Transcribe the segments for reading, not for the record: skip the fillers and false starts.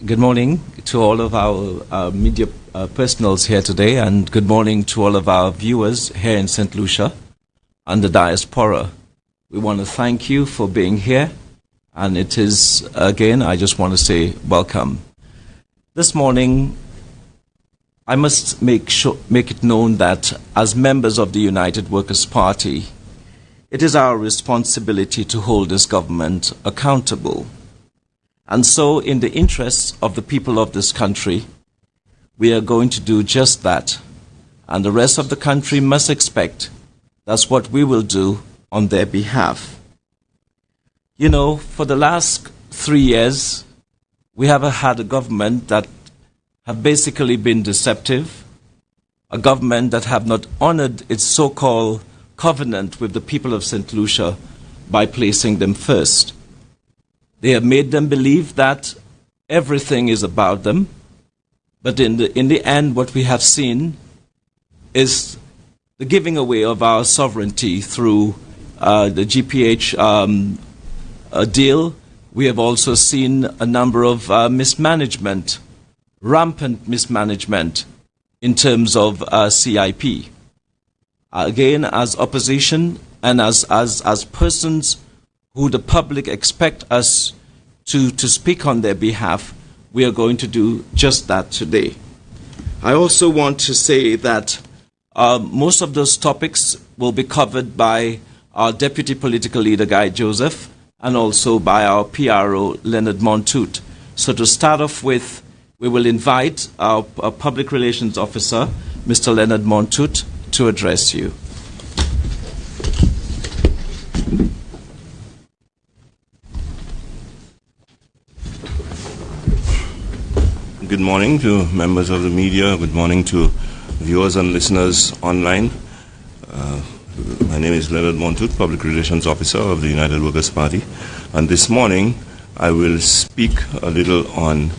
Good morning to all of our media personals here today, and good morning to all of our viewers here in St. Lucia and the diaspora. We want to thank you for being here, and it is, again, I just want to say welcome. This morning, I must make it known that as members of the United Workers' Party, it is our responsibility to hold this government accountable. And so, in the interests of the people of this country, we are going to do just that. And the rest of the country must expect that's what we will do on their behalf. You know, for the last 3 years, we have had a government that have basically been deceptive, a government that have not honored its so-called covenant with the people of St. Lucia by placing them first. They have made them believe that everything is about them, but in the end, what we have seen is the giving away of our sovereignty through the GPH deal. We have also seen a number of mismanagement, rampant mismanagement in terms of CIP. Again, as opposition and as persons who the public expect us to speak on their behalf, we are going to do just that today. I also want to say that most of those topics will be covered by our Deputy Political Leader, Guy Joseph, and also by our PRO, Leonard Montoute. So to start off with, we will invite our Public Relations Officer, Mr. Leonard Montoute, to address you. Good morning to members of the media. Good morning to viewers and listeners online. My name is Leonard Montoute, Public Relations Officer of the United Workers' Party. And this morning, I will speak a little on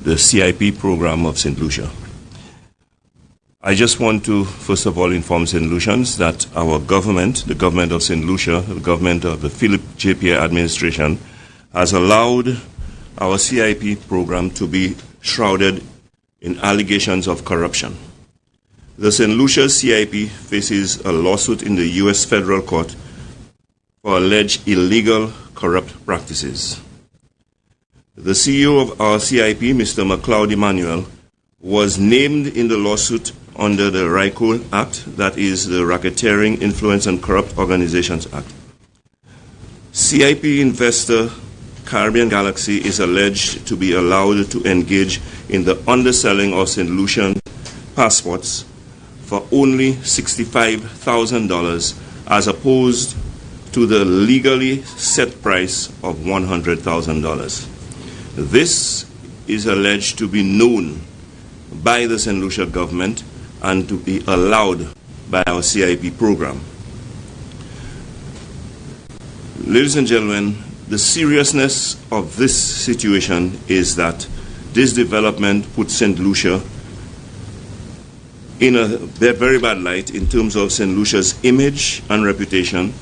the CIP program of St. Lucia. I just want to, first of all, inform St. Lucians that our government, the government of St. Lucia, the government of the Philip J. Pierre administration, has allowed our CIP program to be shrouded in allegations of corruption. The St. Lucia CIP faces a lawsuit in the U.S. federal court for alleged illegal corrupt practices. The CEO of our CIP, Mr. McLeod Emmanuel, was named in the lawsuit under the RICO Act, that is the Racketeering, Influence and Corrupt Organizations Act. CIP investor Caribbean Galaxy is alleged to be allowed to engage in the underselling of St. Lucian passports for only $65,000 as opposed to the legally set price of $100,000. This is alleged to be known by the St. Lucia government and to be allowed by our CIP program. Ladies and gentlemen, the seriousness of this situation is that this development puts St. Lucia in a very bad light in terms of St. Lucia's image and reputation,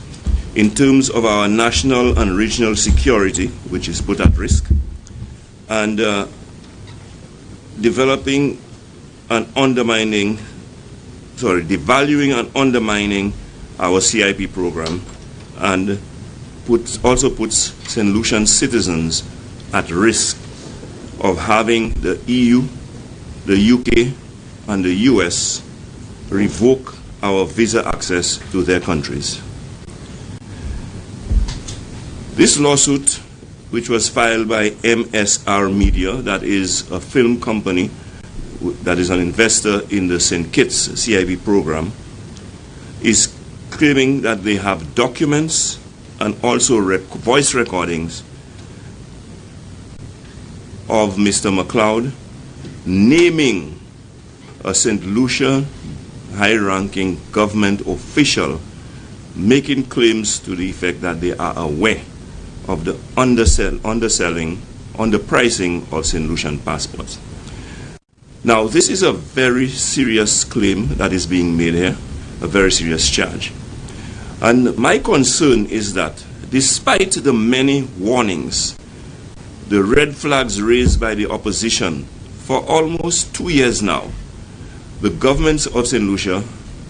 in terms of our national and regional security, which is put at risk, and devaluing and undermining our CIP program, and also puts St. Lucian citizens at risk of having the EU, the UK, and the US revoke our visa access to their countries. This lawsuit, which was filed by MSR Media, that is a film company that is an investor in the St. Kitts CIP program, is claiming that they have documents and also voice recordings of Mr. McLeod naming a St. Lucia high-ranking government official making claims to the effect that they are aware of the underpricing of St. Lucian passports. Now, this is a very serious claim that is being made here, a very serious charge. And my concern is that despite the many warnings the red flags raised by the opposition for almost 2 years now, the government of St. Lucia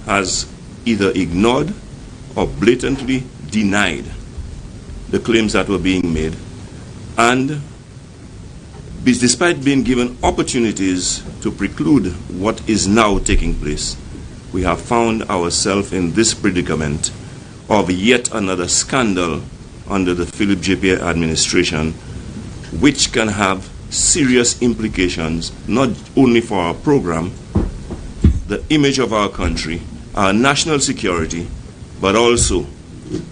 has either ignored or blatantly denied the claims that were being made, and despite being given opportunities to preclude what is now taking place, we have found ourselves in this predicament of yet another scandal under the Philip J. administration, which can have serious implications not only for our program, the image of our country, our national security, but also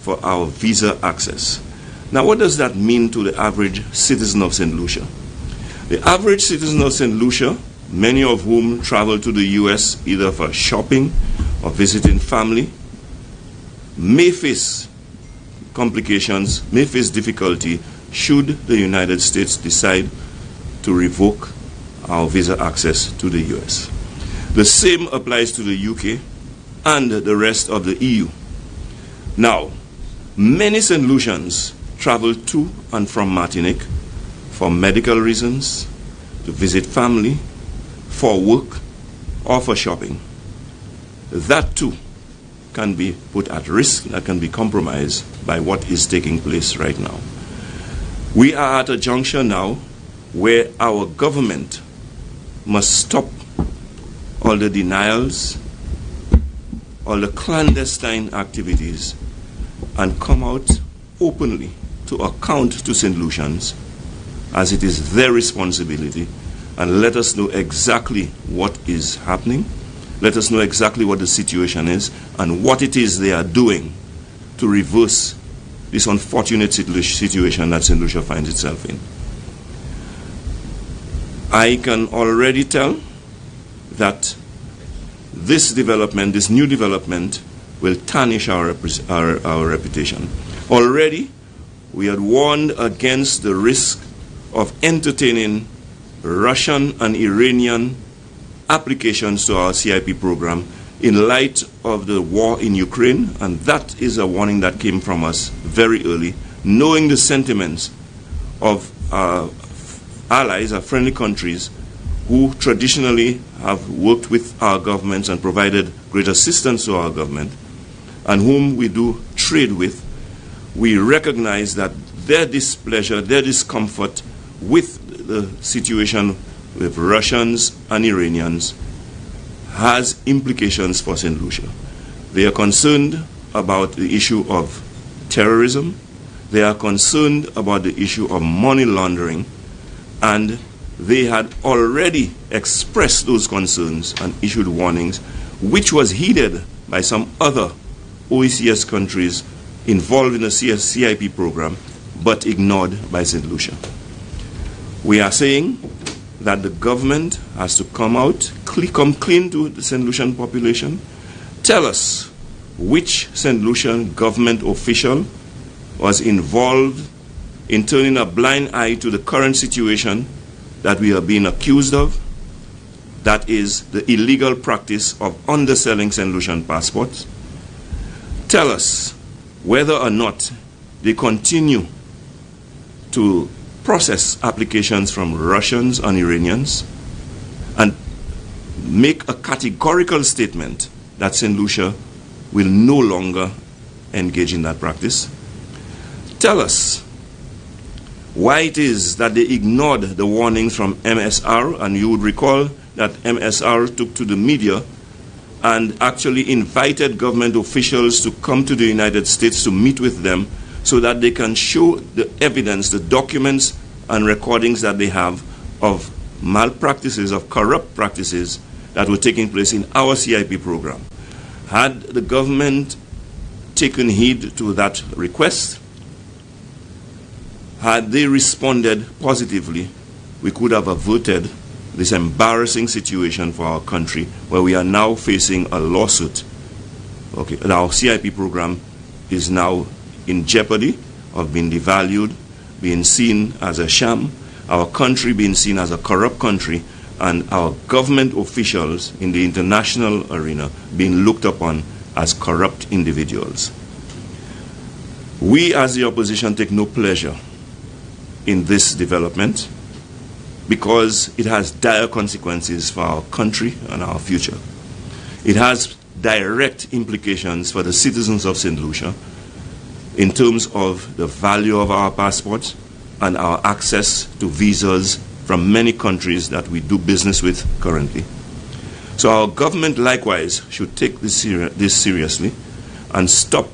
for our visa access. Now, what does that mean to the average citizen of St. Lucia? The average citizen of St. Lucia, many of whom travel to the US either for shopping or visiting family, may face complications, may face difficulty should the United States decide to revoke our visa access to the US. The same applies to the UK and the rest of the EU. Now, many St. Lucians travel to and from Martinique for medical reasons, to visit family, for work, or for shopping. That too can be put at risk, that can be compromised by what is taking place right now. We are at a juncture now where our government must stop all the denials, all the clandestine activities, and come out openly to account to St. Lucians, as it is their responsibility, and let us know exactly what is happening, let us know exactly what the situation is, and what it is they are doing to reverse this unfortunate situation that St. Lucia finds itself in. I can already tell that this development, this new development, will tarnish our reputation. Already, we had warned against the risk of entertaining Russian and Iranian applications to our CIP program in light of the war in Ukraine, and that is a warning that came from us very early, knowing the sentiments of our allies, our friendly countries, who traditionally have worked with our governments and provided great assistance to our government, and whom we do trade with. We recognize that their displeasure, their discomfort with the situation with Russians and Iranians has implications for St. Lucia. They are concerned about the issue of terrorism. They are concerned about the issue of money laundering, and they had already expressed those concerns and issued warnings, which was heeded by some other OECS countries involved in the CIP program, but ignored by St. Lucia. We are saying that the government has to come out, come clean to the St. Lucian population, tell us which St. Lucian government official was involved in turning a blind eye to the current situation that we are being accused of, that is the illegal practice of underselling St. Lucian passports. Tell us whether or not they continue to process applications from Russians and Iranians, and make a categorical statement that St. Lucia will no longer engage in that practice. Tell us why it is that they ignored the warnings from MSR, and you would recall that MSR took to the media and actually invited government officials to come to the United States to meet with them so that they can show the evidence, the documents and recordings that they have of malpractices, of corrupt practices that were taking place in our CIP program. Had the government taken heed to that request, had they responded positively, we could have averted this embarrassing situation for our country, where we are now facing a lawsuit. Okay, and our CIP program is now in jeopardy of being devalued, being seen as a sham, our country being seen as a corrupt country, and our government officials in the international arena being looked upon as corrupt individuals. We as the opposition take no pleasure in this development because it has dire consequences for our country and our future. It has direct implications for the citizens of St. Lucia in terms of the value of our passports and our access to visas from many countries that we do business with currently. So our government likewise should take this seriously and stop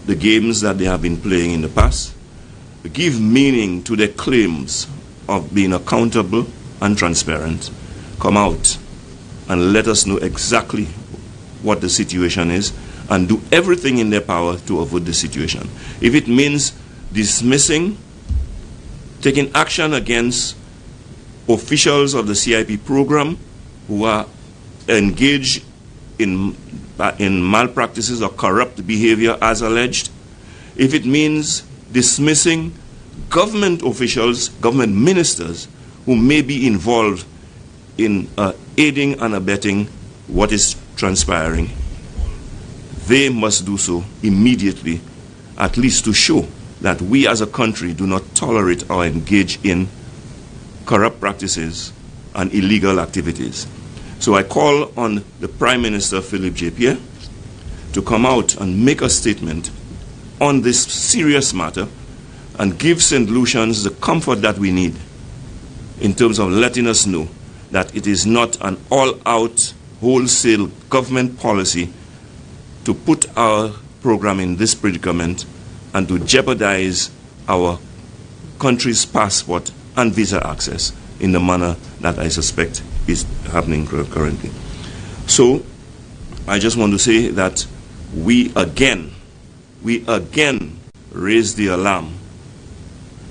the games that they have been playing in the past, give meaning to their claims of being accountable and transparent, come out and let us know exactly what the situation is and do everything in their power to avoid the situation. If it means dismissing, taking action against officials of the CIP program who are engaged in malpractices or corrupt behavior as alleged, if it means dismissing government officials, government ministers who may be involved in aiding and abetting what is transpiring, they must do so immediately, at least to show that we as a country do not tolerate or engage in corrupt practices and illegal activities. So I call on the Prime Minister, Philip J. Pierre, to come out and make a statement on this serious matter and give St. Lucians the comfort that we need in terms of letting us know that it is not an all-out, wholesale government policy to put our program in this predicament and to jeopardize our country's passport and visa access in the manner that I suspect is happening currently. So I just want to say that we again raise the alarm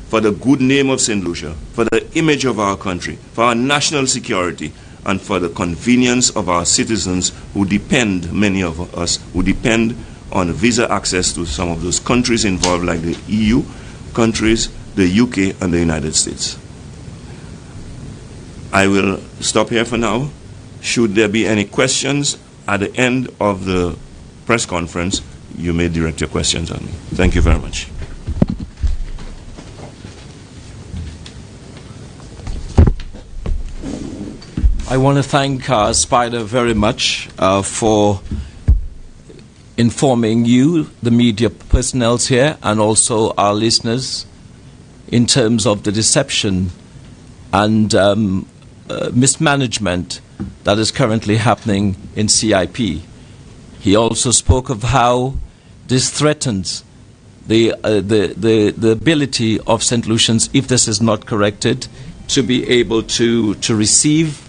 for the good name of St. Lucia, for the image of our country, for our national security, and for the convenience of our citizens who depend, many of us, who depend on visa access to some of those countries involved, like the EU countries, the UK, and the United States. I will stop here for now. Should there be any questions at the end of the press conference, you may direct your questions on me. Thank you very much. I want to thank Spider very much for informing you, the media personnel here, and also our listeners in terms of the deception and mismanagement that is currently happening in CIP. He also spoke of how this threatens the ability of St. Lucians, if this is not corrected, to be able to receive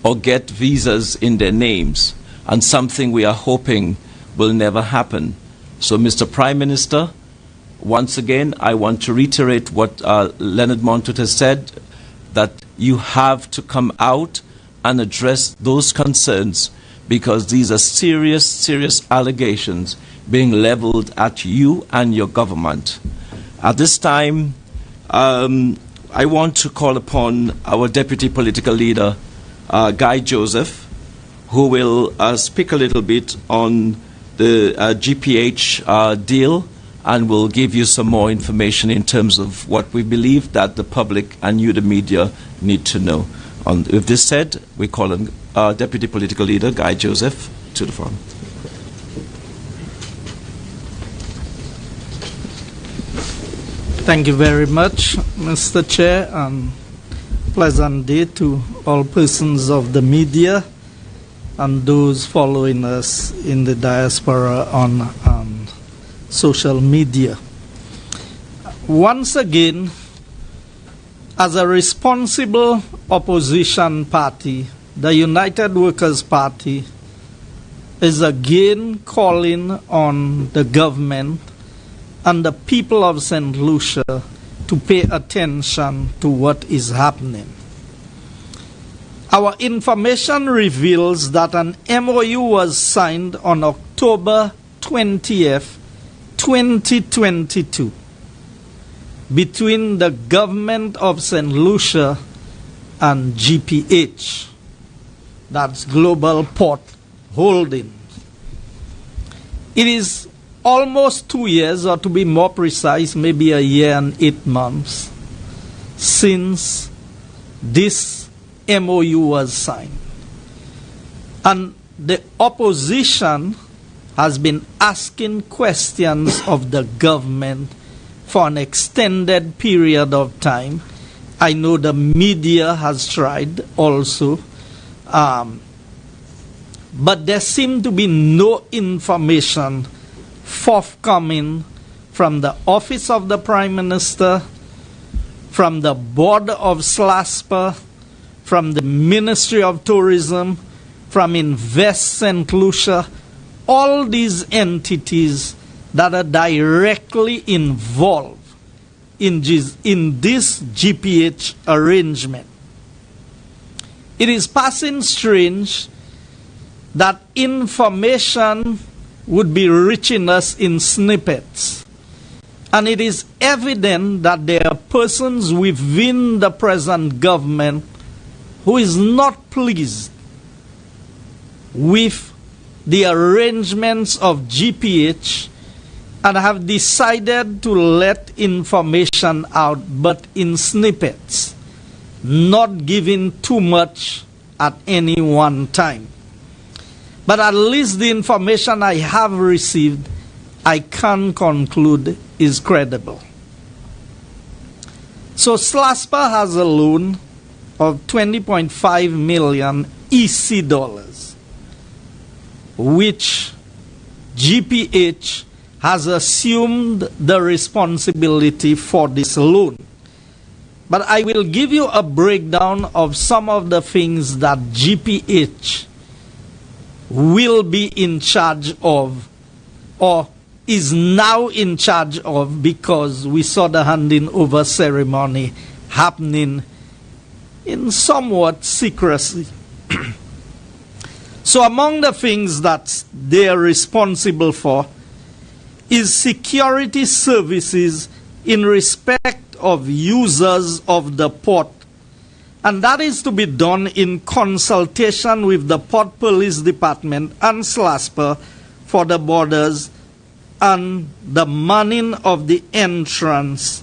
or get visas in their names, and something we are hoping will never happen. So, Mr. Prime Minister, once again, I want to reiterate what Leonard Montoute has said, that you have to come out and address those concerns, because these are serious, serious allegations being leveled at you and your government. At this time, I want to call upon our Deputy Political Leader, Guy Joseph, who will speak a little bit on the GPH deal, and will give you some more information in terms of what we believe that the public and you, the media, need to know. With this said, we call on our Deputy Political Leader, Guy Joseph, to the forum. Thank you very much, Mr. Chair, and pleasant day to all persons of the media and those following us in the diaspora on social media. Once again, as a responsible opposition party, the United Workers' Party is again calling on the government and the people of St. Lucia to pay attention to what is happening. Our information reveals that an MOU was signed on October 20th, 2022 between the government of St. Lucia and GPH, that's Global Port Holdings. It is almost 2 years, or to be more precise, maybe a year and 8 months, since this MOU was signed. And the opposition has been asking questions of the government for an extended period of time. I know the media has tried also. But there seemed to be no information forthcoming from the Office of the Prime Minister, from the Board of SLASPA, from the Ministry of Tourism, from Invest St. Lucia, all these entities that are directly involved in this GPH arrangement. It is passing strange that information would be reaching us in snippets. And it is evident that there are persons within the present government who is not pleased with the arrangements of GPH and have decided to let information out, but in snippets, not giving too much at any one time. But at least the information I have received, I can conclude is credible. So SLASPA has a loan of 20.5 million EC dollars, which GPH has assumed the responsibility for this loan. But I will give you a breakdown of some of the things that GPH will be in charge of, or is now in charge of, because we saw the handing over ceremony happening in somewhat secrecy. So among the things that they are responsible for is security services in respect of users of the port. And that is to be done in consultation with the Port Police Department and SLASPA for the borders and the manning of the entrance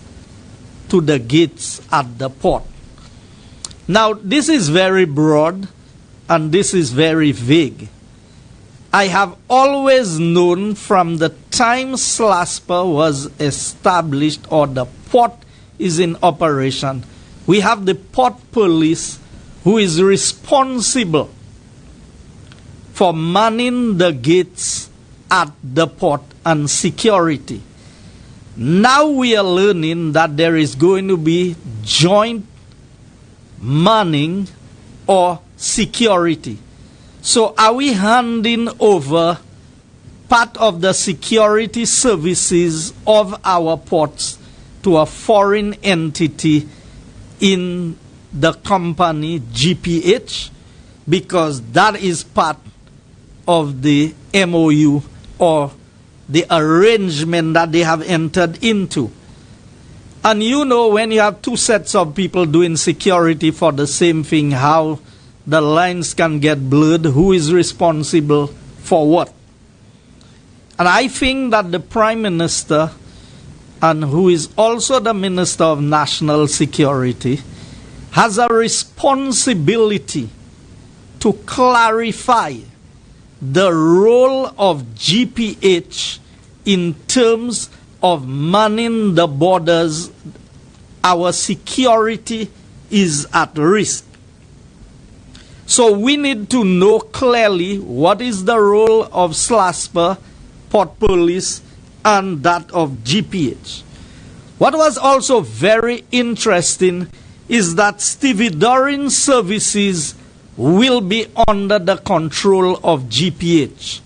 to the gates at the port. Now, this is very broad and this is very vague. I have always known from the time SLASPA was established or the port is in operation, we have the port police who is responsible for manning the gates at the port and security. Now we are learning that there is going to be joint manning or security. So are we handing over part of the security services of our ports to a foreign entity in the company GPH? Because that is part of the MOU or the arrangement that they have entered into. And you know, when you have two sets of people doing security for the same thing, how the lines can get blurred, who is responsible for what. And I think that the Prime Minister, and who is also the Minister of National Security, has a responsibility to clarify the role of GPH in terms of manning the borders. Our security is at risk. So we need to know clearly what is the role of SLASPA, Port Police, and that of GPH. What was also very interesting is that stevedoring services will be under the control of GPH.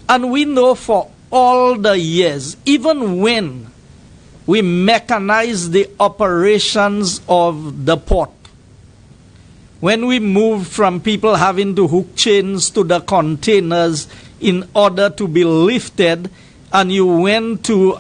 And we know for all the years, even when we mechanized the operations of the port, when we moved from people having to hook chains to the containers in order to be lifted, and you went to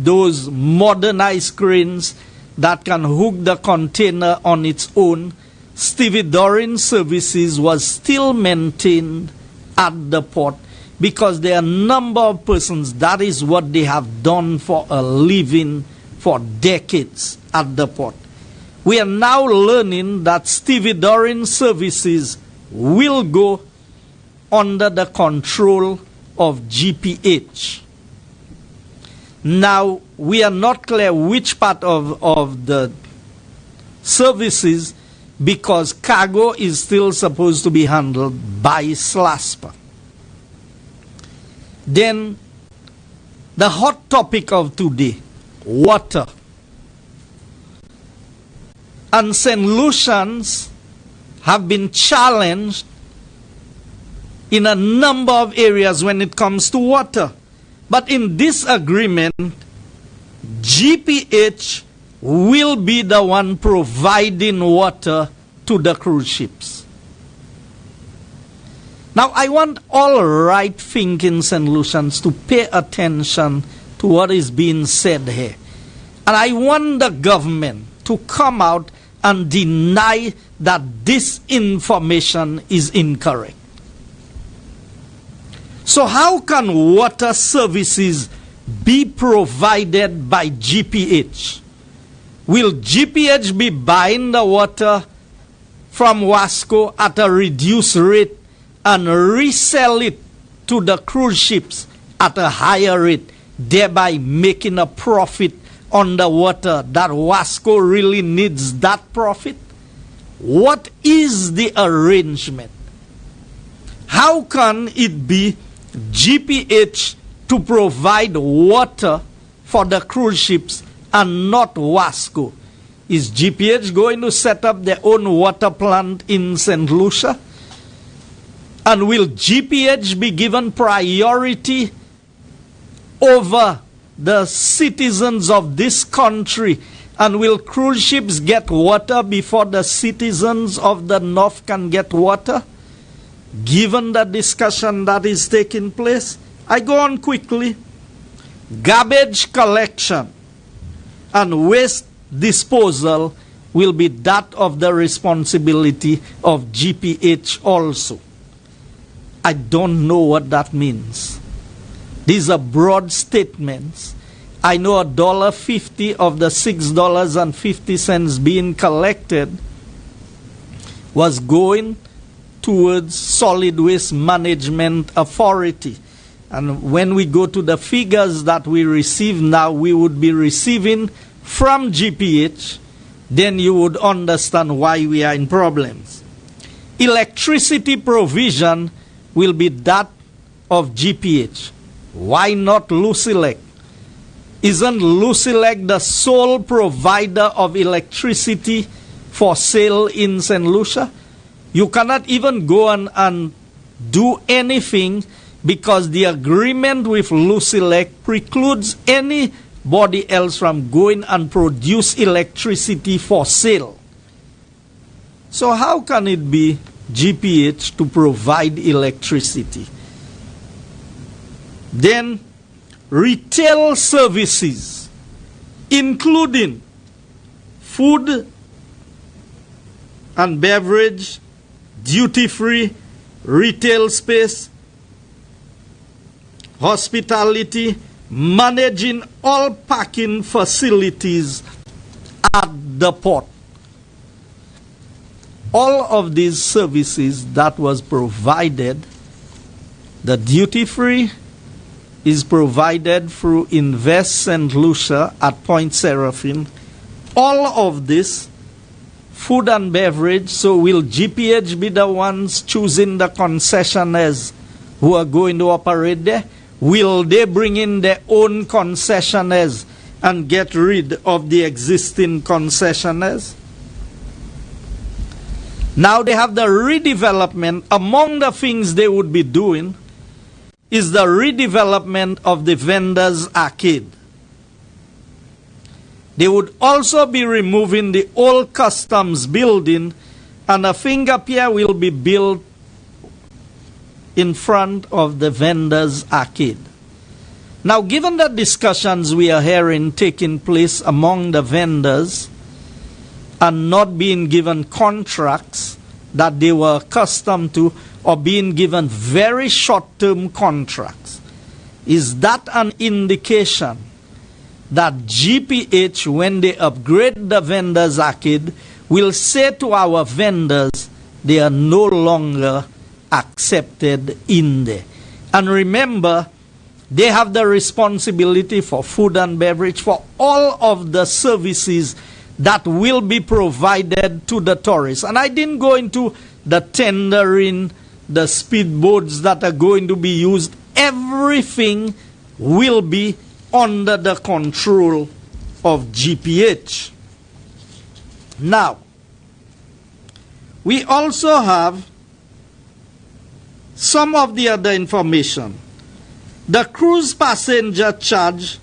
those modernized cranes that can hook the container on its own, stevedoring services was still maintained at the port because there are a number of persons, that is what they have done for a living for decades at the port. We are now learning that stevedoring services will go under the control of GPH. Now, we are not clear which part of the services, because cargo is still supposed to be handled by SLASPA. Then, the hot topic of today, water. And St. Lucians have been challenged in a number of areas when it comes to water. But in this agreement, GPH will be the one providing water to the cruise ships. Now, I want all right-thinking St. Lucians to pay attention to what is being said here. And I want the government to come out and deny that this information is incorrect. So how can water services be provided by GPH? Will GPH be buying the water from Wasco at a reduced rate and resell it to the cruise ships at a higher rate, thereby making a profit on the water that Wasco really needs that profit? What is the arrangement? How can it be GPH to provide water for the cruise ships and not Wasco? Is GPH going to set up their own water plant in St. Lucia? And will GPH be given priority over the citizens of this country? And will cruise ships get water before the citizens of the North can get water? Given the discussion that is taking place, I go on quickly. Garbage collection and waste disposal will be that of the responsibility of GPH also. I don't know what that means. These are broad statements. I know $1.50 of the $6.50 being collected was going towards Solid Waste Management Authority. And when we go to the figures that we receive now, we would be receiving from GPH, then you would understand why we are in problems. Electricity provision will be that of GPH. Why not Lucilec? Isn't Lucilec the sole provider of electricity for sale in St. Lucia? You cannot even go and do anything because the agreement with Lucilec precludes anybody else from going and produce electricity for sale. So how can it be GPH to provide electricity? Then retail services, including food and beverage, duty-free, retail space, hospitality, managing all parking facilities at the port. All of these services that was provided, the duty-free is provided through Invest St. Lucia at Point Seraphim. All of this, food and beverage, so will GPH be the ones choosing the concessionaires who are going to operate there? Will they bring in their own concessionaires and get rid of the existing concessionaires? Now they have the redevelopment. Among the things they would be doing is the redevelopment of the vendors' arcade. They would also be removing the old customs building, and a finger pier will be built in front of the vendors' arcade. Now, given the discussions we are hearing taking place among the vendors and not being given contracts that they were accustomed to, or being given very short-term contracts, is that an indication that GPH, when they upgrade the vendors arcade, will say to our vendors they are no longer accepted in there? And remember, they have the responsibility for food and beverage, for all of the services that will be provided to the tourists. And I didn't go into the tendering, the speedboats that are going to be used. Everything will be under the control of GPH. Now, we also have some of the other information. The cruise passenger charge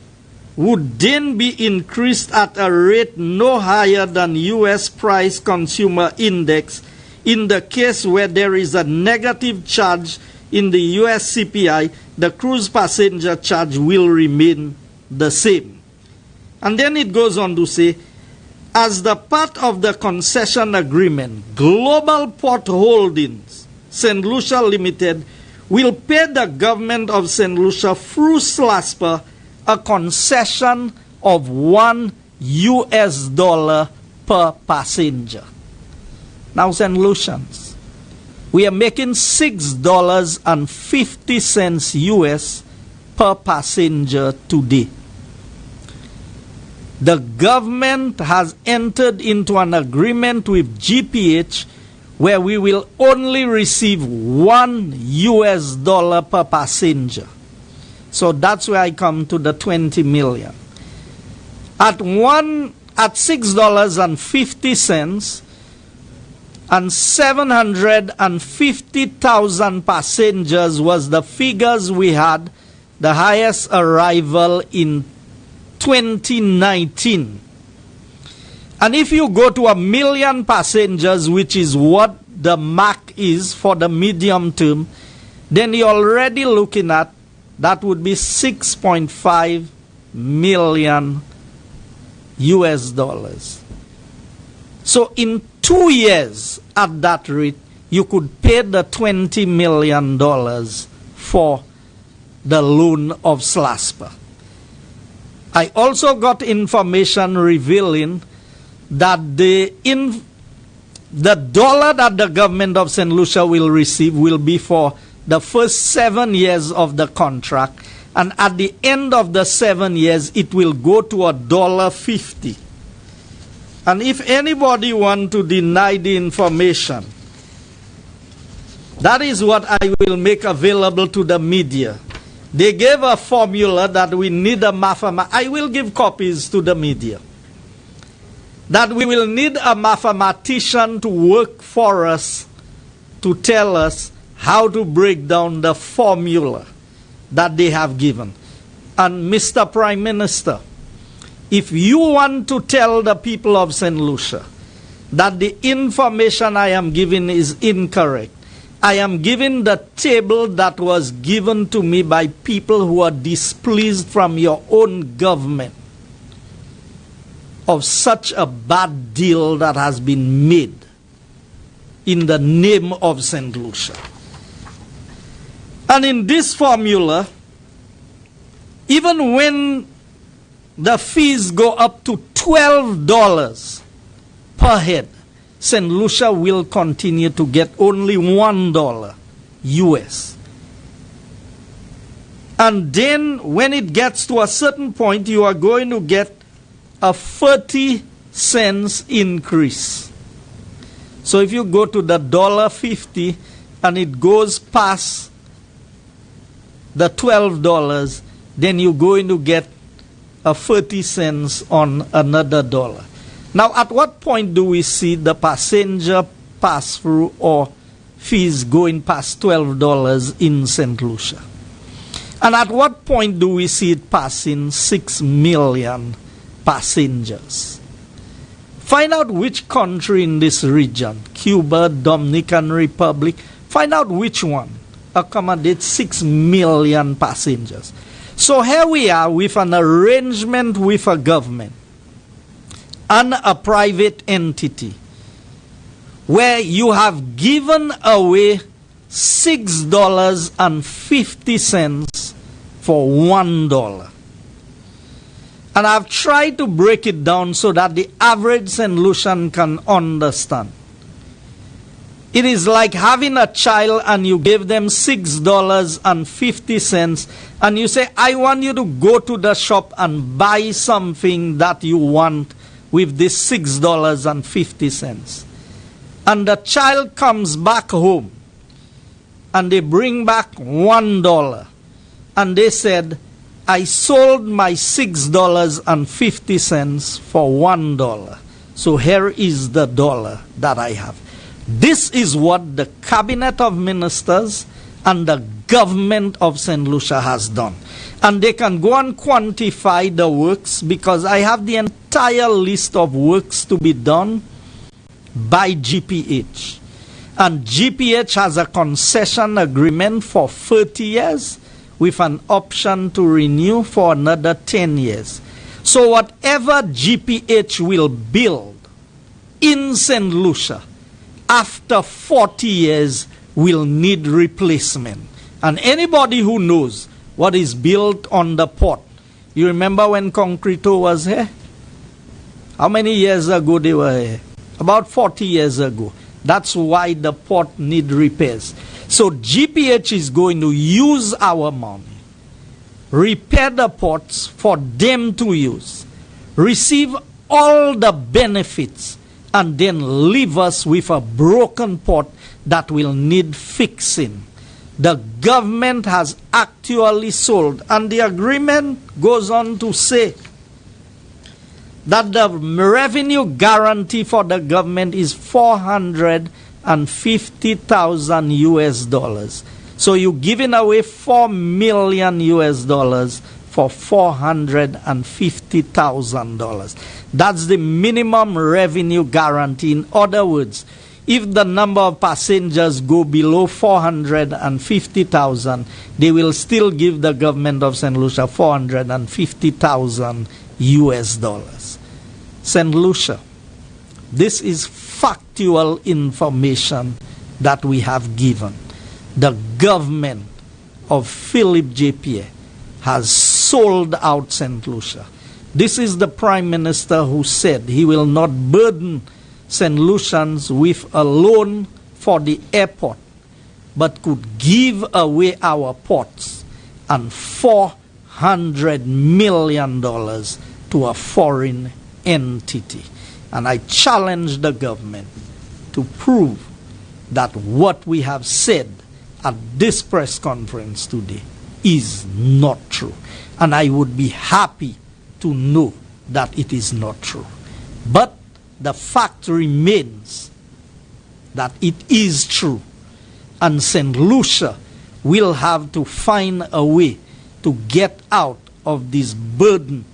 would then be increased at a rate no higher than U.S. Price Consumer Index in the case where there is a negative charge in the U.S. CPI. The cruise passenger charge will remain the same. And then it goes on to say, as the part of the concession agreement, Global Port Holdings, St. Lucia Limited, will pay the government of St. Lucia through SLASPA a concession of $1 per passenger. Now, St. Lucians, we are making $6.50 US per passenger today. The government has entered into an agreement with GPH where we will only receive $1 per passenger. So that's where I come to the 20 million. At $6.50 and 750,000 passengers was the figures we had, the highest arrival in 2019. And if you go to 1 million passengers, which is what the mark is for the medium term, then you're already looking at, that would be 6.5 million US dollars. So in 2 years at that rate, you could pay the $20 million for the loan of SLASPA. I also got information revealing that the dollar that the government of St. Lucia will receive will be for the first 7 years of the contract, and at the end of the 7 years it will go to $1.50. And if anybody want to deny the information, that is what I will make available to the media. They gave a formula that we need a mathematician. I will give copies to the media. That we will need a mathematician to work for us to tell us how to break down the formula that they have given. And Mr. Prime Minister, if you want to tell the people of St. Lucia that the information I am giving is incorrect, I am giving the table that was given to me by people who are displeased from your own government of such a bad deal that has been made in the name of St. Lucia. And in this formula, even when the fees go up to $12 per head, St. Lucia will continue to get only $1 US. And then when it gets to a certain point, you are going to get a 30 cents increase. So if you go to the $1.50 and it goes past the $12, then you're going to get a 30 cents on another dollar. Now, at what point do we see the passenger pass-through or fees going past $12 in St. Lucia? And at what point do we see it passing 6 million passengers? Find out which country in this region, Cuba, Dominican Republic, find out which one accommodates 6 million passengers. So here we are with an arrangement with a government and a private entity where you have given away $6.50 for $1. And I've tried to break it down so that the average St. Lucian can understand. It is like having a child and you give them $6.50 and you say, I want you to go to the shop and buy something that you want with this $6.50. And the child comes back home and they bring back $1. And they said, I sold my $6.50 for $1. So here is the dollar that I have. This is what the Cabinet of Ministers and the government of St. Lucia has done. And they can go and quantify the works because I have the entire list of works to be done by GPH. And GPH has a concession agreement for 30 years with an option to renew for another 10 years. So whatever GPH will build in St. Lucia after 40 years will need replacement. And anybody who knows what is built on the port, you remember when Concreto was here? How many years ago they were here? About 40 years ago. That's why the port need repairs. So GPH is going to use our money, repair the ports for them to use, receive all the benefits, and then leave us with a broken port that will need fixing. The government has actually sold, and the agreement goes on to say that the revenue guarantee for the government is $450,000 US. So you're giving away $4 million US for $450,000. That's the minimum revenue guarantee. In other words, if the number of passengers go below 450,000, they will still give the government of St. Lucia 450,000 US. St. Lucia, this is factual information that we have given. The government of Philip J. Pierre has sold out St. Lucia. This is the Prime Minister who said he will not burden St. Lucians with a loan for the airport, but could give away our ports and $400 million to a foreign entity. And I challenge the government to prove that what we have said at this press conference today is not true. And I would be happy to know that it is not true. But the fact remains that it is true. And St. Lucia will have to find a way to get out of this burden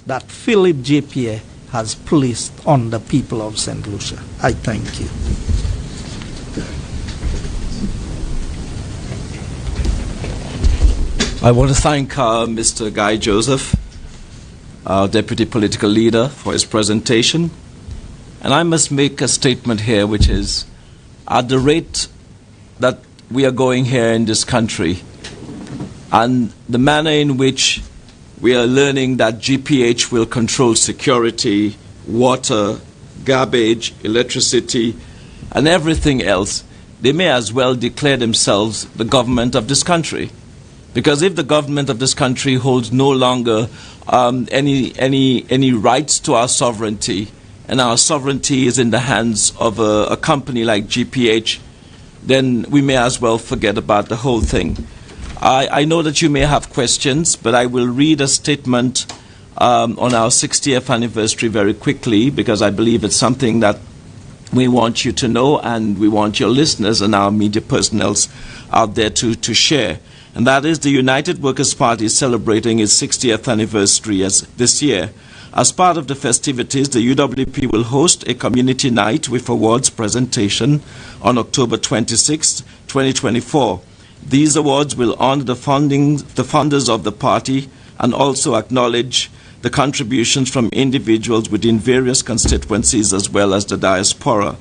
that Philip J. Pierre has placed on the people of St. Lucia. I thank you. I want to thank Mr. Guy Joseph, our Deputy Political Leader, for his presentation. And I must make a statement here, which is, at the rate that we are going here in this country, and the manner in which we are learning that GPH will control security, water, garbage, electricity, and everything else, they may as well declare themselves the government of this country. Because if the government of this country holds no longer any rights to our sovereignty, and our sovereignty is in the hands of a company like GPH, then we may as well forget about the whole thing. I know that you may have questions, but I will read a statement on our 60th anniversary very quickly, because I believe it's something that we want you to know, and we want your listeners and our media personnel out there to share. And that is, the United Workers' Party is celebrating its 60th anniversary this year. As part of the festivities, the UWP will host a community night with awards presentation on October 26, 2024. These awards will honor the founders of the party and also acknowledge the contributions from individuals within various constituencies as well as the diaspora.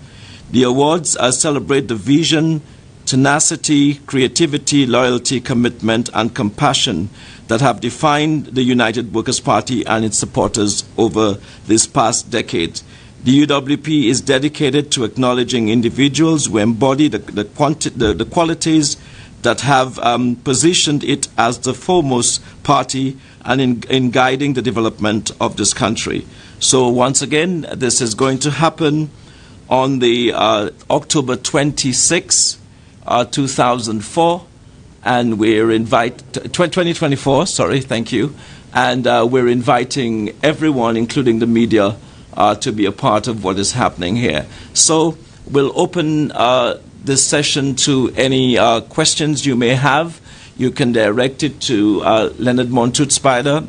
The awards celebrate the vision, tenacity, creativity, loyalty, commitment, and compassion that have defined the United Workers' Party and its supporters over this past decade. The UWP is dedicated to acknowledging individuals who embody the qualities that have positioned it as the foremost party and in guiding the development of this country. So once again, this is going to happen on the October 26, 2004, and we're 2024, sorry, thank you. And we're inviting everyone, including the media, to be a part of what is happening here. So we'll open this session to any questions you may have. You can direct it to Leonard Montoot Spider,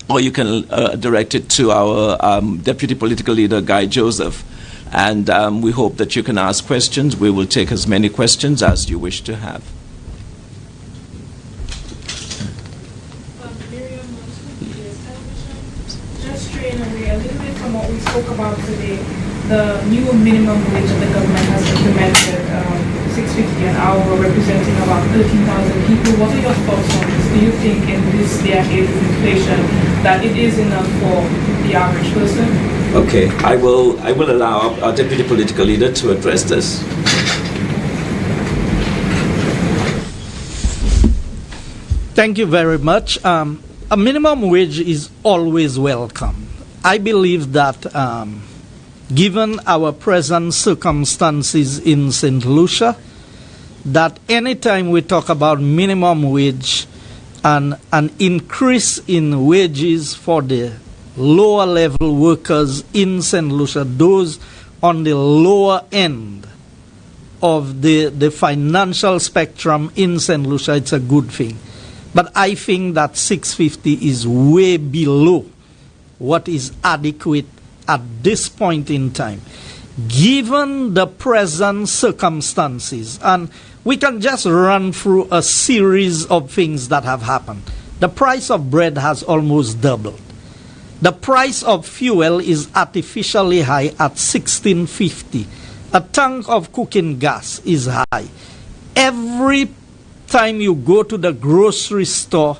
or you can direct it to our Deputy Political Leader, Guy Joseph. And we hope that you can ask questions. We will take as many questions as you wish to have. Just straying away a little bit from what we spoke about today, the new minimum wage that the government has implemented, $6.50 an hour, representing about 13,000 people. What are your thoughts on this? Do you think in this day and age of inflation that it is enough for the average person? Okay, I will allow our Deputy Political Leader to address this. Thank you very much. A minimum wage is always welcome. I believe that given our present circumstances in St. Lucia, that anytime we talk about minimum wage and an increase in wages for the lower level workers in St. Lucia, those on the lower end of the financial spectrum in St. Lucia, it's a good thing. But I think that $6.50 is way below what is adequate at this point in time, given the present circumstances. And we can just run through a series of things that have happened. The price of bread has almost doubled. The price of fuel is artificially high at $16.50. A tank of cooking gas is high. Every time you go to the grocery store,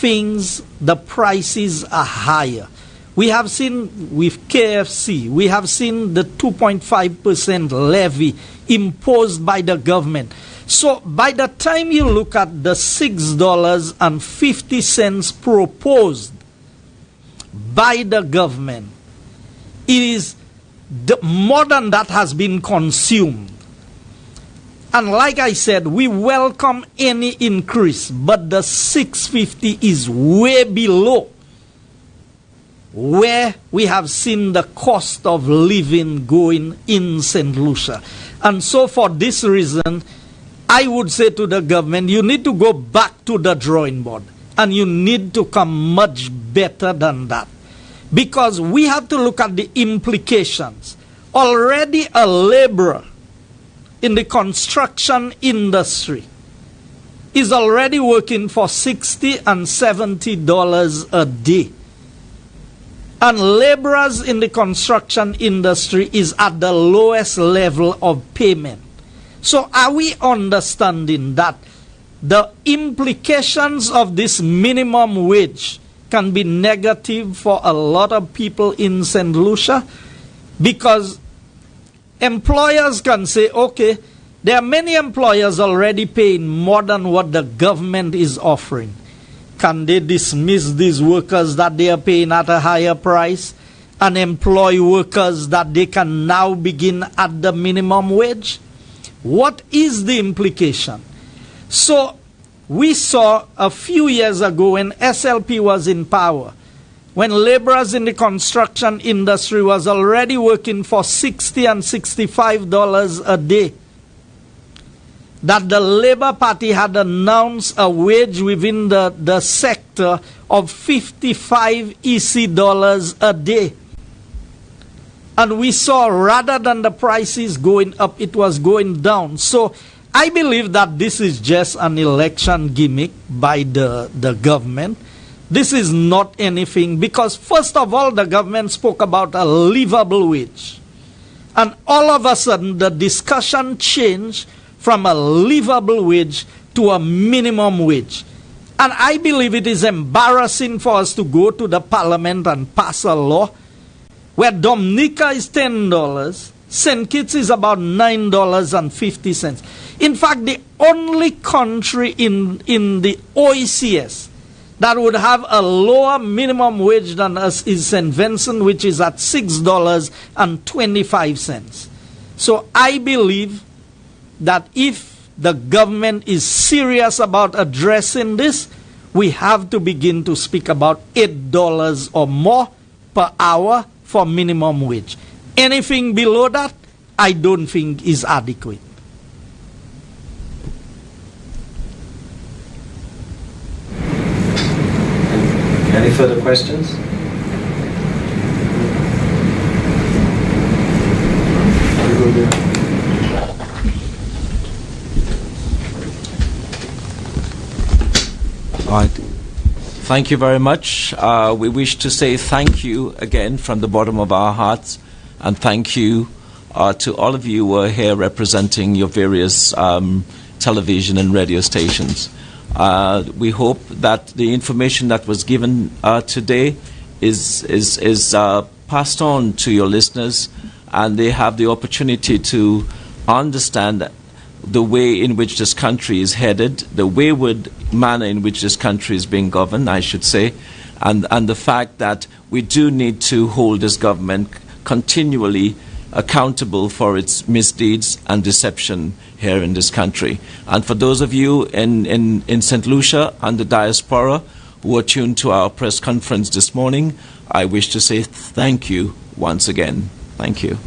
the prices are higher. We have seen with KFC, we have seen the 2.5% levy imposed by the government. So by the time you look at the $6.50 proposed by the government, it is more than that has been consumed. And like I said, we welcome any increase, but the $6.50 is way below where we have seen the cost of living going in St. Lucia. And so for this reason, I would say to the government, you need to go back to the drawing board, and you need to come much better than that. Because we have to look at the implications. Already a laborer in the construction industry is already working for $60 and $70 a day. And laborers in the construction industry is at the lowest level of payment. So are we understanding that the implications of this minimum wage can be negative for a lot of people in St. Lucia? Because employers can say, okay, there are many employers already paying more than what the government is offering. Can they dismiss these workers that they are paying at a higher price and employ workers that they can now begin at the minimum wage? What is the implication? So we saw a few years ago when SLP was in power, when laborers in the construction industry was already working for $60 and $65 a day, that the Labour Party had announced a wage within the sector of 55 EC dollars a day. And we saw rather than the prices going up, it was going down. So I believe that this is just an election gimmick by the government. This is not anything, because first of all, the government spoke about a livable wage. And all of a sudden, the discussion changed from a livable wage to a minimum wage. And I believe it is embarrassing for us to go to the parliament and pass a law where Dominica is $10, St. Kitts is about $9.50. In fact, the only country in the OECS that would have a lower minimum wage than us is St. Vincent, which is at $6.25. So I believe that if the government is serious about addressing this, we have to begin to speak about $8 or more per hour for minimum wage. Anything below that, I don't think is adequate. Any further questions? All right. Thank you very much. We wish to say thank you again from the bottom of our hearts, and thank you to all of you who are here representing your various television and radio stations. We hope that the information that was given today is passed on to your listeners, and they have the opportunity to understand the way in which this country is headed, the wayward manner in which this country is being governed, I should say, and the fact that we do need to hold this government continually accountable for its misdeeds and deception here in this country. And for those of you in St. Lucia and the diaspora who are tuned to our press conference this morning, I wish to say thank you once again. Thank you.